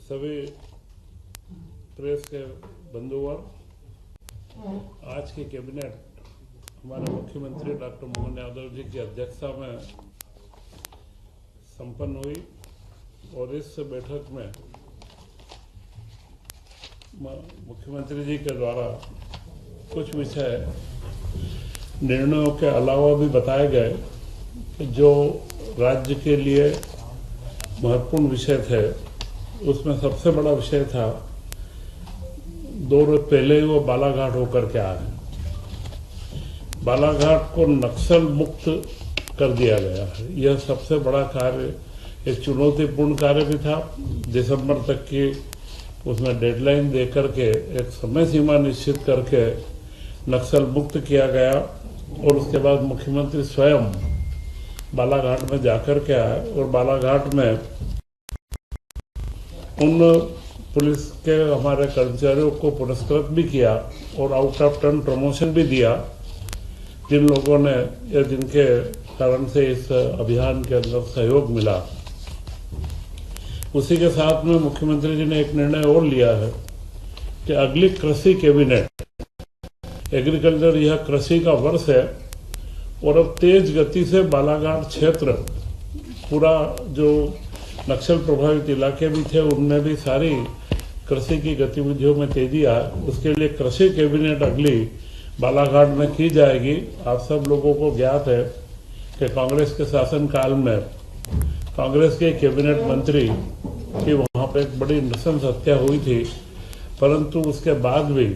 सभी प्रेस के बंधुवर, आज की कैबिनेट हमारे मुख्यमंत्री डॉक्टर मोहन यादव जी की अध्यक्षता में संपन्न हुई और इस बैठक में मुख्यमंत्री जी के द्वारा कुछ विषय निर्णयों के अलावा भी बताए गए कि जो राज्य के लिए महत्वपूर्ण विषय थे। उसमें सबसे बड़ा विषय था, 2 रोज पहले ही वो बालाघाट होकर के आए। बालाघाट को नक्सल मुक्त कर दिया गया है। यह सबसे बड़ा कार्य, एक चुनौतीपूर्ण कार्य भी था। दिसंबर तक की उसमें डेडलाइन दे करके एक समय सीमा निश्चित करके नक्सल मुक्त किया गया और उसके बाद मुख्यमंत्री स्वयं बालाघाट में जाकर के आए और बालाघाट में उन पुलिस के हमारे कर्मचारियों को पुरस्कृत भी किया और आउट ऑफ टर्न प्रमोशन भी दिया, जिन लोगों ने या जिनके कारण से इस अभियान के अंदर सहयोग मिला। उसी के साथ में मुख्यमंत्री जी ने एक निर्णय और लिया है कि अगली कृषि कैबिनेट, एग्रीकल्चर, यह कृषि का वर्ष है और अब तेज गति से बालाघाट क्षेत्र, पूरा जो नक्सल प्रभावित इलाके भी थे उनमें भी सारी कृषि की गतिविधियों में तेजी आए। उसके लिए कृषि कैबिनेट अगली बालाघाट में की जाएगी। आप सब लोगों को ज्ञात है कि कांग्रेस के शासनकाल में कांग्रेस के कैबिनेट मंत्री की वहां पर एक बड़ी नृशंस हत्या हुई थी, परंतु उसके बाद भी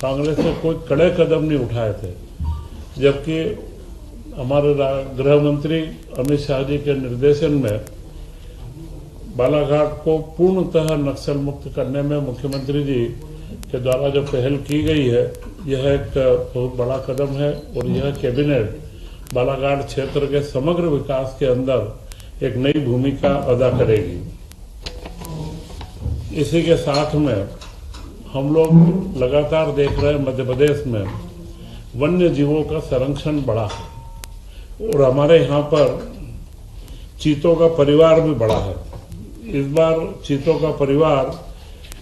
कांग्रेस ने कोई कड़े कदम नहीं उठाए थे, जबकि हमारे गृह मंत्री अमित शाह जी के निर्देशन में बालाघाट को पूर्णतः नक्सल मुक्त करने में मुख्यमंत्री जी के द्वारा जो पहल की गई है, यह एक बहुत बड़ा कदम है और यह कैबिनेट बालाघाट क्षेत्र के समग्र विकास के अंदर एक नई भूमिका अदा करेगी। इसी के साथ में हम लोग लगातार देख रहे हैं मध्य प्रदेश में वन्य जीवों का संरक्षण बढ़ा है और हमारे यहाँ पर चीतों का परिवार भी बढ़ा है। इस बार चीतों का परिवार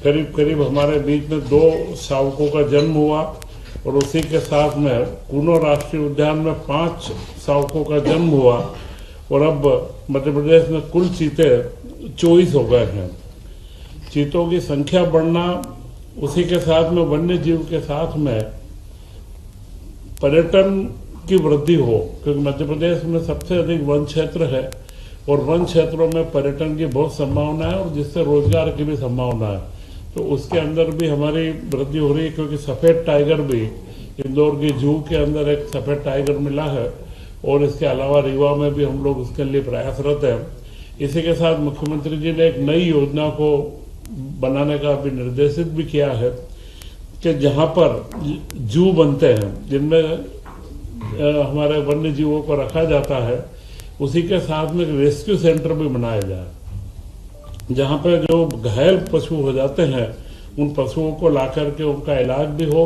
करीब करीब हमारे बीच में 2 शावकों का जन्म हुआ और उसी के साथ में कूनो राष्ट्रीय उद्यान में 5 शावकों का जन्म हुआ और अब मध्य प्रदेश में कुल चीते 24 हो गए हैं। चीतों की संख्या बढ़ना, उसी के साथ में वन्य जीव के साथ में पर्यटन की वृद्धि हो, क्योंकि मध्य प्रदेश में सबसे अधिक वन क्षेत्र है और वन क्षेत्रों में पर्यटन की बहुत संभावना है और जिससे रोजगार की भी संभावना है। तो उसके अंदर भी हमारी वृद्धि हो रही है, क्योंकि सफेद टाइगर भी इंदौर की जू के अंदर एक सफेद टाइगर मिला है और इसके अलावा रीवा में भी हम लोग उसके लिए प्रयासरत हैं। इसी के साथ मुख्यमंत्री जी ने एक नई योजना को बनाने का भी निर्देशित भी किया है कि जहां पर जू बनते हैं, जिनमें हमारे वन्य जीवों को रखा जाता है, उसी के साथ में रेस्क्यू सेंटर भी बनाया जाए, जहां पर जो घायल पशु हो जाते हैं उन पशुओं को ला करके उनका इलाज भी हो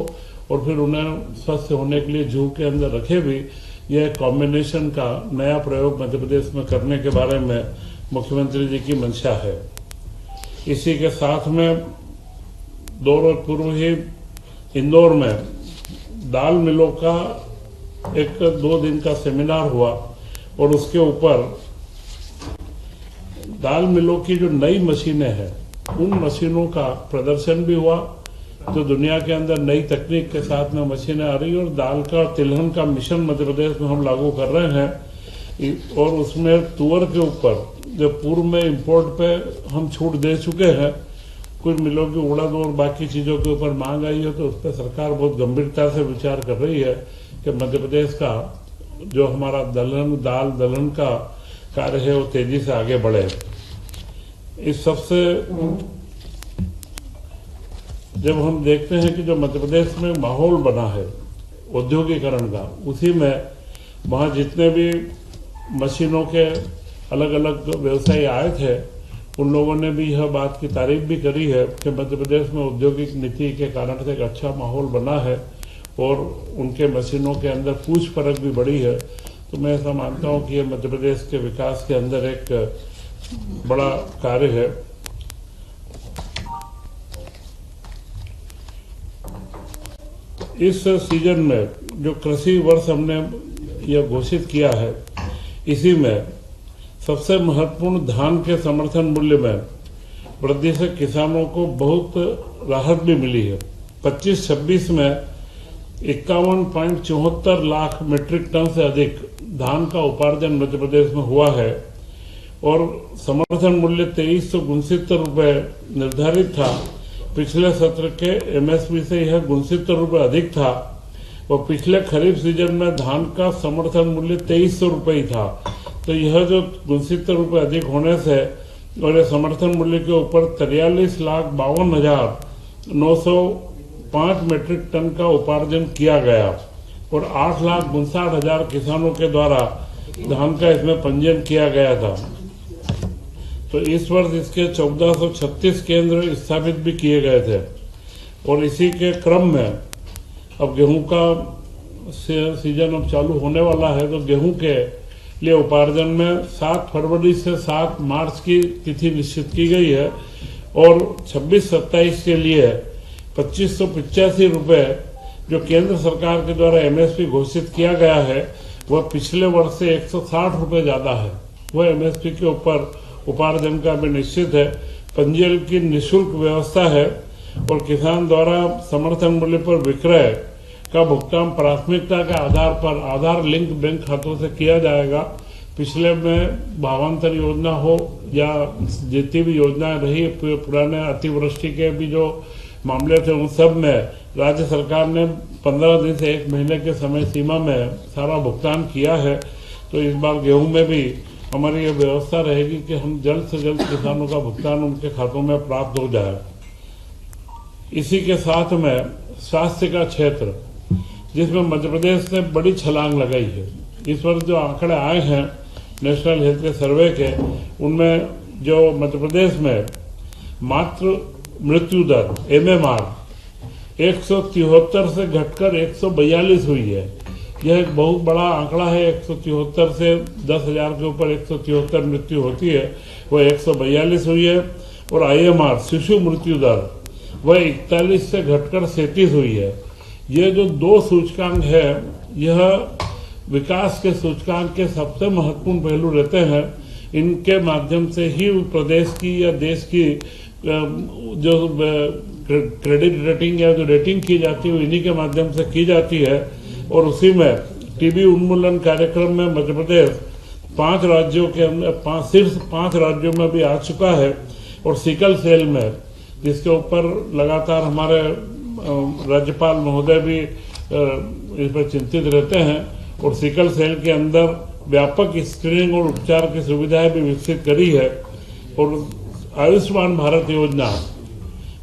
और फिर उन्हें स्वस्थ होने के लिए जू के अंदर रखे भी। यह कॉम्बिनेशन का नया प्रयोग मध्य प्रदेश में करने के बारे में मुख्यमंत्री जी की मंशा है। इसी के साथ में 2 रोज पूर्व ही इंदौर में दाल मिलों का एक 2 दिन का सेमिनार हुआ और उसके ऊपर दाल मिलों की जो नई मशीनें हैं उन मशीनों का प्रदर्शन भी हुआ, जो दुनिया के अंदर नई तकनीक के साथ में मशीनें आ रही है। और दाल का तिलहन का मिशन मध्य प्रदेश में हम लागू कर रहे हैं और उसमें तुअर के ऊपर जो पूर्व में इंपोर्ट पे हम छूट दे चुके हैं, कुछ मिलों की उड़द और बाकी चीजों के ऊपर मांग आई है, तो उस पर सरकार बहुत गंभीरता से विचार कर रही है कि मध्य प्रदेश का जो हमारा दाल दलहन का कार्य है वो तेजी से आगे बढ़े। इस सबसे जब हम देखते हैं कि जो मध्य प्रदेश में माहौल बना है औद्योगिकरण का, उसी में वहाँ जितने भी मशीनों के अलग अलग व्यवसायी आए थे उन लोगों ने भी यह बात की तारीफ भी करी है कि मध्य प्रदेश में औद्योगिक नीति के कारण से एक अच्छा माहौल बना है और उनके मशीनों के अंदर पूछ परख भी बढ़ी है। तो मैं ऐसा मानता हूं कि ये मध्य प्रदेश के विकास के अंदर एक बड़ा कार्य है। इस सीजन में जो कृषि वर्ष हमने यह घोषित किया है, इसी में सबसे महत्वपूर्ण धान के समर्थन मूल्य में वृद्धि से किसानों को बहुत राहत भी मिली है। 25-26 में 51.74 लाख मीट्रिक टन से अधिक धान का उपार्जन मध्य प्रदेश में हुआ है और समर्थन मूल्य 2369 रुपये निर्धारित था। पिछले सत्र के एमएसपी से यह 69 रुपये अधिक था और पिछले खरीफ सीजन में धान का समर्थन मूल्य 2300 रुपये ही था। तो यह जो 69 रुपये अधिक होने से और यह समर्थन मूल्य के ऊपर 43,52,905 मीट्रिक टन का उपार्जन किया गया और 8,59,000 किसानों के द्वारा धान का इसमें पंजीयन किया गया था। तो इस वर्ष इसके 1436 केंद्र स्थापित भी किए गए थे और इसी के क्रम में अब गेहूं का सीजन अब चालू होने वाला है। तो गेहूं के लिए उपार्जन में 7 फरवरी से 7 मार्च की तिथि निश्चित की गई है और 26-27 के लिए 2585 रुपये जो केंद्र सरकार के द्वारा एमएसपी घोषित किया गया है, वह पिछले वर्ष से 160 रुपये ज्यादा है। वह एमएसपी के ऊपर उपार्जन का भी निश्चित है। पंजीयन की निःशुल्क व्यवस्था है और किसान द्वारा समर्थन मूल्य पर विक्रय का भुगतान प्राथमिकता के आधार पर आधार लिंक बैंक खातों से किया जाएगा। पिछले में भावांतर योजना हो या जितनी भी योजनाएं रही, पुराने अतिवृष्टि के भी जो मामले थे, उन सब में राज्य सरकार ने 15 दिन से 1 महीने के समय सीमा में सारा भुगतान किया है। तो इस बार गेहूं में भी हमारी ये व्यवस्था रहेगी कि हम जल्द से जल्द किसानों का भुगतान उनके खातों में प्राप्त हो जाए। इसी के साथ में स्वास्थ्य का क्षेत्र, जिसमें मध्य प्रदेश ने बड़ी छलांग लगाई है। इस वर्ष जो आंकड़े आए हैं नेशनल हेल्थ के सर्वे के, उनमें जो मध्य प्रदेश में मात्र मृत्यु दर MMR 173 से घटकर 142 हुई है। यह एक बहुत बड़ा आंकड़ा है। 173 से 10,000 के ऊपर 173 मृत्यु होती है, वह 142 हुई है। और IMR शिशु मृत्यु दर वह 41 से घटकर 37 हुई है। ये जो 2 सूचकांक है, यह विकास के सूचकांक के सबसे महत्वपूर्ण पहलू रहते हैं। इनके माध्यम से ही प्रदेश की या देश की जो क्रेडिट रेटिंग या जो रेटिंग की जाती है, इन्हीं के माध्यम से की जाती है। और उसी में टीबी उन्मूलन कार्यक्रम में मध्य प्रदेश 5 राज्यों के अंदर सिर्फ 5 राज्यों में भी आ चुका है। और सिकल सेल में, जिसके ऊपर लगातार हमारे राज्यपाल महोदय भी इस पर चिंतित रहते हैं, और सिकल सेल के अंदर व्यापक स्क्रीनिंग और उपचार की सुविधाएं भी विकसित करी है। और आयुष्मान भारत योजना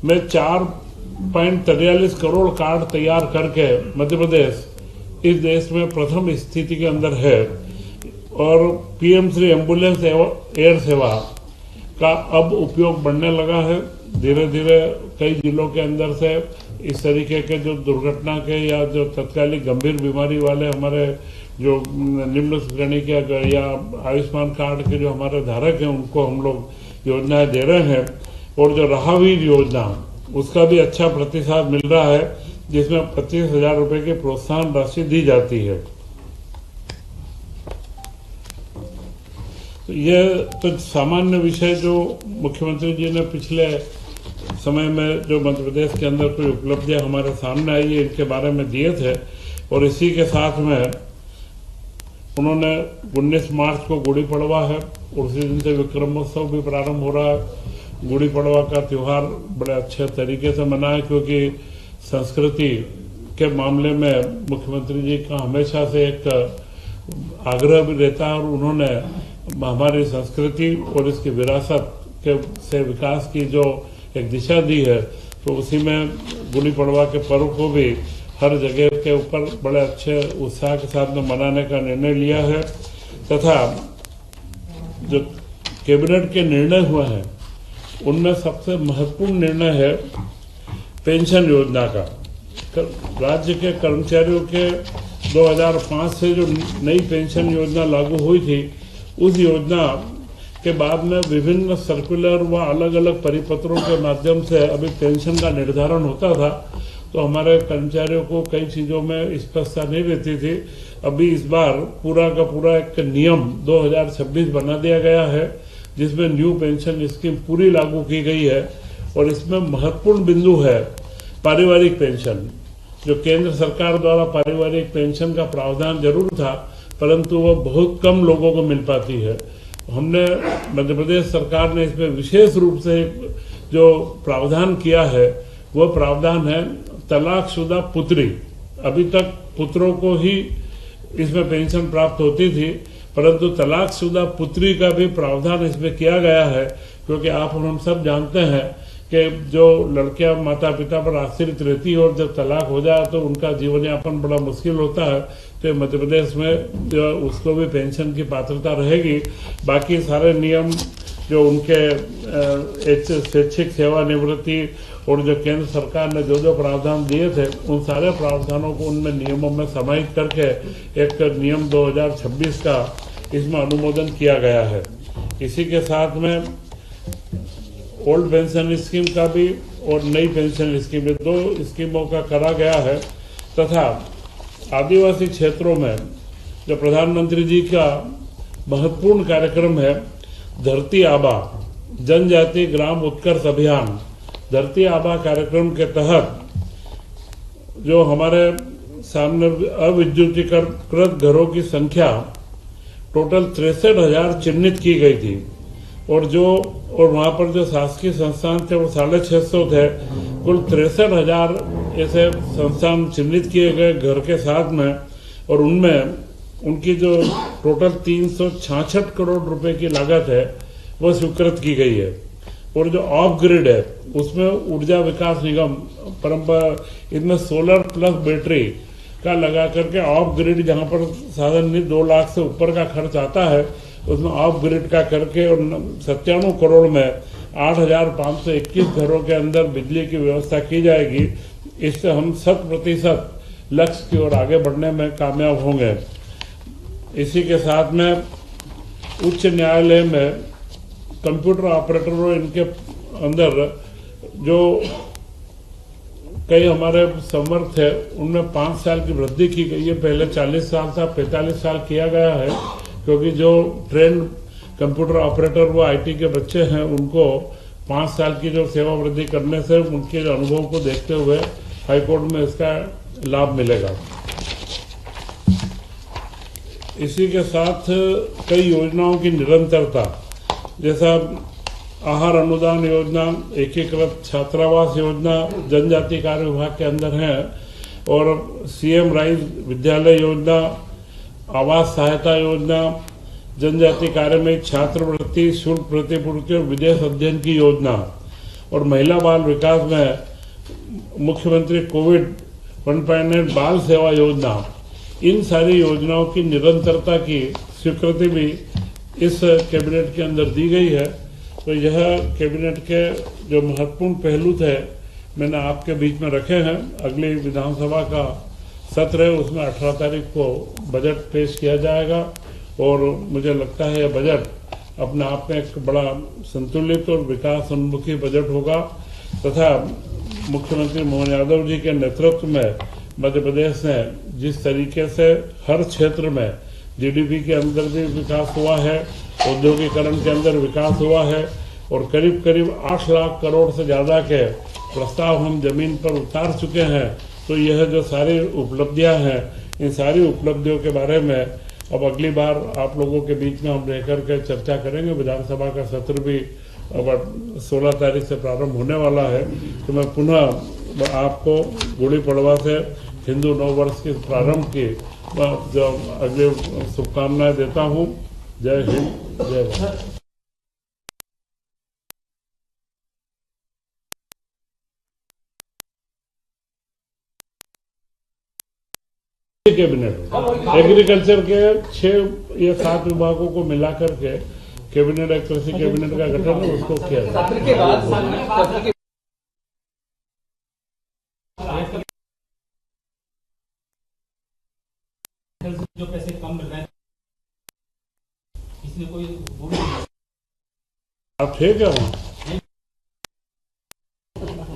में 4.43 करोड़ कार्ड तैयार करके मध्य प्रदेश इस देश में प्रथम स्थिति के अंदर है। और PM श्री एम्बुलेंस एयर सेवा का अब उपयोग बढ़ने लगा है। धीरे धीरे कई जिलों के अंदर से इस तरीके के जो दुर्घटना के या जो तत्कालिक गंभीर बीमारी वाले हमारे जो निम्न श्रेणी के या आयुष्मान कार्ड के जो हमारे धारक हैं, उनको हम लोग योजनाएं दे रहे हैं। और जो राहवीर योजना, उसका भी अच्छा प्रतिसाद मिल रहा है, जिसमें 25,000 रुपए की प्रोत्साहन राशि दी जाती है। तो यह तो सामान्य विषय जो मुख्यमंत्री जी ने पिछले समय में जो मध्य प्रदेश के अंदर कोई उपलब्धियां हमारे सामने आई है, इनके बारे में दिए थे। और इसी के साथ में उन्होंने 19 मार्च को गुड़ी पड़वा है और उसी दिन से विक्रमोत्सव भी प्रारंभ हो रहा है। गुड़ी पड़वा का त्यौहार बड़े अच्छे तरीके से मना है, क्योंकि संस्कृति के मामले में मुख्यमंत्री जी का हमेशा से एक आग्रह भी रहता है और उन्होंने हमारी संस्कृति और इसकी विरासत के से विकास की जो एक दिशा दी है, तो उसी में गुड़ी पड़वा के पर्व को भी हर जगह के ऊपर बड़े अच्छे उत्साह के साथ में मनाने का निर्णय लिया है। तथा जो कैबिनेट के निर्णय हुए हैं, उनमें सबसे महत्वपूर्ण निर्णय है पेंशन योजना का। राज्य के कर्मचारियों के 2005 से जो नई पेंशन योजना लागू हुई थी, उस योजना के बाद में विभिन्न सर्कुलर व अलग अलग परिपत्रों के माध्यम से अभी पेंशन का निर्धारण होता था। तो हमारे कर्मचारियों को कई चीजों में स्पष्टता नहीं रहती थी। अभी इस बार पूरा का पूरा एक नियम 2026 बना दिया गया है, जिसमें न्यू पेंशन स्कीम पूरी लागू की गई है। और इसमें महत्वपूर्ण बिंदु है पारिवारिक पेंशन। जो केंद्र सरकार द्वारा पारिवारिक पेंशन का प्रावधान जरूर था, परंतु वह बहुत कम लोगों को मिल पाती है। हमने मध्य प्रदेश सरकार ने इसमें विशेष रूप से जो प्रावधान किया है, वह प्रावधान है तलाकशुदा पुत्री। अभी तक पुत्रों को ही इसमें पेंशन प्राप्त होती थी, परंतु तलाकशुदा पुत्री का भी प्रावधान इसमें किया गया है, क्योंकि आप और हम सब जानते हैं कि जो लड़कियां माता पिता पर आश्रित रहती है और जब तलाक हो जाए तो उनका जीवन यापन बड़ा मुश्किल होता है। तो मध्य प्रदेश में जो उसको भी पेंशन की पात्रता रहेगी। बाकी सारे नियम जो उनके स्वैच्छिक सेवानिवृत्ति और जो केंद्र सरकार ने जो प्रावधान दिए थे, उन सारे प्रावधानों को उनमें नियमों में समाहित करके एक नियम 2026 का इसमें अनुमोदन किया गया है। इसी के साथ में ओल्ड पेंशन स्कीम का भी और नई पेंशन स्कीम, दो स्कीमों का करा गया है। तथा आदिवासी क्षेत्रों में जो प्रधानमंत्री जी का महत्वपूर्ण कार्यक्रम है धरती आबा जनजाति ग्राम उत्कर्ष अभियान, धरती आबा कार्यक्रम के तहत जो हमारे सामने अविद्युतीकृत घरों की संख्या टोटल 63,000 चिन्हित की गई थी। और वहां पर जो शासकीय संस्थान थे वो 650 थे। कुल 63,000 ऐसे संस्थान चिन्हित किए गए घर के साथ में, और उनमें उनकी जो टोटल 366 करोड़ रुपए की लागत है वो स्वीकृत की गई है। और जो ऑफ ग्रिड है उसमें ऊर्जा विकास निगम परंपरा इसमें सोलर प्लस बैटरी का लगा करके ऑफ ग्रिड, जहां पर साधारण 2 लाख से ऊपर का खर्च आता है, उसमें ऑफ ग्रिड का करके और 97 करोड़ में 8,521 घरों के अंदर बिजली की व्यवस्था की जाएगी। इससे हम 100% लक्ष्य की ओर आगे बढ़ने में कामयाब होंगे। इसी के साथ में उच्च न्यायालय में कंप्यूटर ऑपरेटर और इनके अंदर जो कई हमारे समर्थ है उनमें 5 साल की वृद्धि की गई है। पहले 40 साल था, 45 साल किया गया है, क्योंकि जो ट्रेंड कंप्यूटर ऑपरेटर वो आईटी के बच्चे हैं, उनको 5 साल की जो सेवा वृद्धि करने से उनके अनुभव को देखते हुए हाईकोर्ट में इसका लाभ मिलेगा। इसी के साथ कई योजनाओं की निरंतरता, जैसा आहार अनुदान योजना, एकीकृत छात्रावास योजना जनजाति कार्य विभाग के अंदर है, और सीएम राइज विद्यालय योजना, आवास सहायता योजना, जनजाति कार्य में छात्रवृत्ति, शुल्क प्रतिपूर्ति और विदेश अध्ययन की योजना, और महिला बाल विकास में मुख्यमंत्री कोविड 1.9 बाल सेवा योजना। इन सारी योजनाओं की निरंतरता की स्वीकृति भी इस कैबिनेट के अंदर दी गई है। तो यह कैबिनेट के जो महत्वपूर्ण पहलू थे मैंने आपके बीच में रखे हैं। अगली विधानसभा का सत्र है, उसमें 18 तारीख को बजट पेश किया जाएगा, और मुझे लगता है यह बजट अपने आप में एक बड़ा संतुलित और विकास उन्मुखी बजट होगा। तथा मुख्यमंत्री मोहन यादव जी के नेतृत्व में मध्य प्रदेश ने जिस तरीके से हर क्षेत्र में जीडीपी के अंदर भी विकास हुआ है, औद्योगिकरण के अंदर विकास हुआ है, और करीब करीब 8 लाख करोड़ से ज़्यादा के प्रस्ताव हम जमीन पर उतार चुके हैं। तो यह जो सारी उपलब्धियां हैं, इन सारी उपलब्धियों के बारे में अब अगली बार आप लोगों के बीच में हम रह करके चर्चा करेंगे। विधानसभा का सत्र भी अब 16 तारीख से प्रारंभ होने वाला है। तो मैं पुनः आपको गुड़ी पड़वा से हिंदू नव वर्ष के प्रारंभ की जो अगले शुभकामनाएं देता हूँ। जय हिंद, जय भारत। कैबिनेट एग्रीकल्चर के 6 या 7 विभागों को मिलाकर के कैबिनेट, एक कृषि कैबिनेट का गठन है, उसको किया जाए। जो पैसे कम मिल रहे हैं, इसमें कोई आप ठीक है?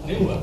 नहीं हुआ।